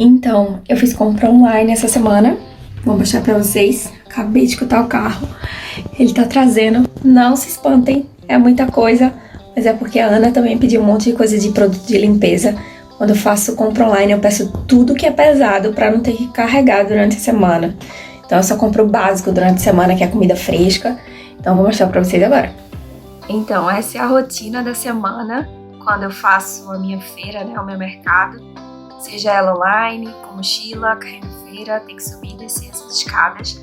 Então, eu fiz compra online essa semana. Vou mostrar pra vocês. Acabei de escutar o carro. Ele tá trazendo. Não se espantem, é muita coisa. Mas é porque a Ana também pediu um monte de coisa de produto de limpeza. Quando eu faço compra online, eu peço tudo que é pesado pra não ter que carregar durante a semana. Então eu só compro o básico durante a semana, que é comida fresca. Então eu vou mostrar pra vocês agora. Então, essa é a rotina da semana, quando eu faço a minha feira, né, o meu mercado. Seja ela online, com mochila, carrego feira, tem que subir e descer essas escadas.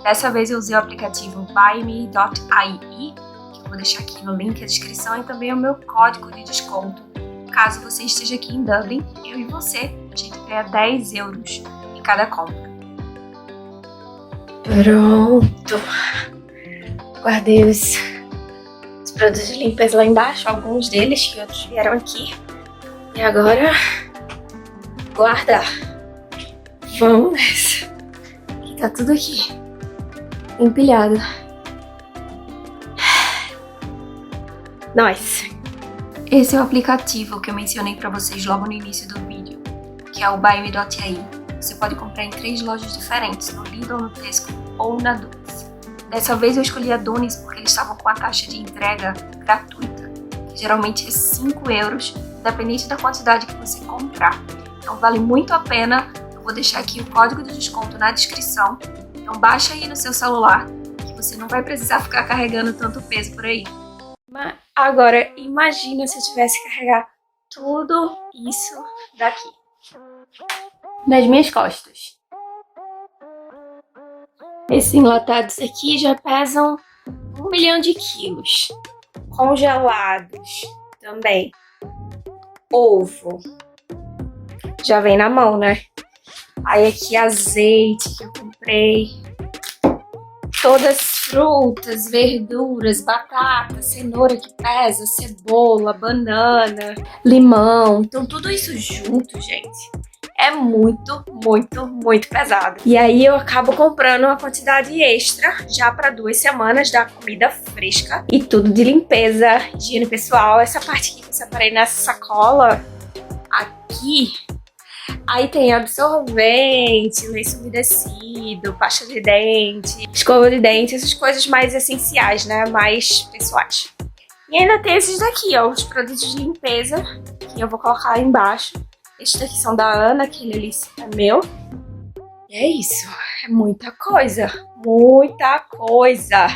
Dessa vez eu usei o aplicativo buyme.ie, que eu vou deixar aqui no link da descrição, e também o meu código de desconto. Caso você esteja aqui em Dublin, eu e você, a gente ganha 10 euros em cada compra. Pronto! Guardei os produtos de limpeza lá embaixo, alguns deles, que outros vieram aqui. E agora, guardar. Vamos nessa. Que tá tudo aqui, empilhado. Nice. Esse é o aplicativo que eu mencionei pra vocês logo no início do vídeo, que é o buyme.ie. Você pode comprar em 3 lojas diferentes, no Lidl, no Tesco ou na Dunnes. Dessa vez eu escolhi a Dunnes porque eles estavam com a taxa de entrega gratuita, que geralmente é 5 euros, dependente da quantidade que você comprar. Então vale muito a pena. Eu vou deixar aqui o código de desconto na descrição. Então baixa aí no seu celular, que você não vai precisar ficar carregando tanto peso por aí. Mas agora, imagina se eu tivesse que carregar tudo isso daqui nas minhas costas. Esses enlatados aqui já pesam 1 milhão de quilos. Congelados também. Ovo. Já vem na mão, né? Aí aqui azeite que eu comprei. Todas frutas, verduras, batata, cenoura que pesa, cebola, banana, limão. Então tudo isso junto, gente, é muito, muito, muito pesado. E aí eu acabo comprando uma quantidade extra já para 2 semanas da comida fresca e tudo de limpeza, higiene pessoal. Essa parte aqui que eu separei nessa sacola aqui. Aí tem absorvente, lenço umedecido, pasta de dente, escova de dente, essas coisas mais essenciais, né? Mais pessoais. E ainda tem esses daqui, ó, os produtos de limpeza, que eu vou colocar lá embaixo. Estes daqui são da Ana, aquele ali é meu. E é isso, é muita coisa, muita coisa.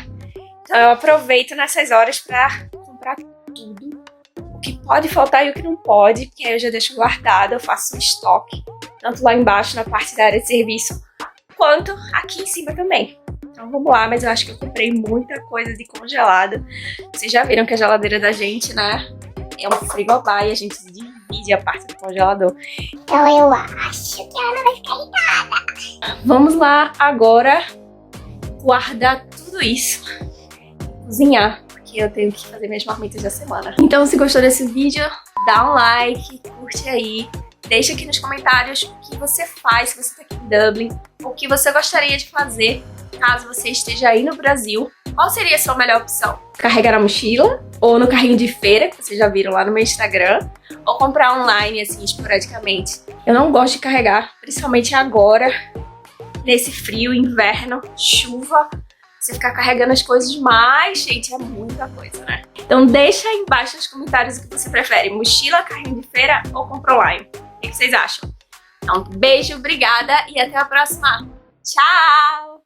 Então eu aproveito nessas horas pra comprar tudo. O que pode faltar e o que não pode, porque aí eu já deixo guardado, eu faço um estoque, tanto lá embaixo na parte da área de serviço, quanto aqui em cima também. Então vamos lá, mas eu acho que eu comprei muita coisa de congelado. Vocês já viram que a geladeira da gente, né, é um frigobar e a gente divide a parte do congelador. Então eu acho que ela não vai ficar irritada. Vamos lá agora guardar tudo isso, cozinhar. Que eu tenho que fazer minhas marmitas da semana. Então, se gostou desse vídeo, dá um like, curte aí, deixa aqui nos comentários o que você faz se você tá aqui em Dublin, o que você gostaria de fazer caso você esteja aí no Brasil. Qual seria a sua melhor opção? Carregar na mochila, ou no carrinho de feira, que vocês já viram lá no meu Instagram, ou comprar online, assim, esporadicamente. Eu não gosto de carregar, principalmente agora, nesse frio, inverno, chuva. Você ficar carregando as coisas mais, gente, é muita coisa, né? Então deixa aí embaixo nos comentários o que você prefere, mochila, carrinho de feira ou compra online. O que vocês acham? Então, beijo, obrigada e até a próxima. Tchau!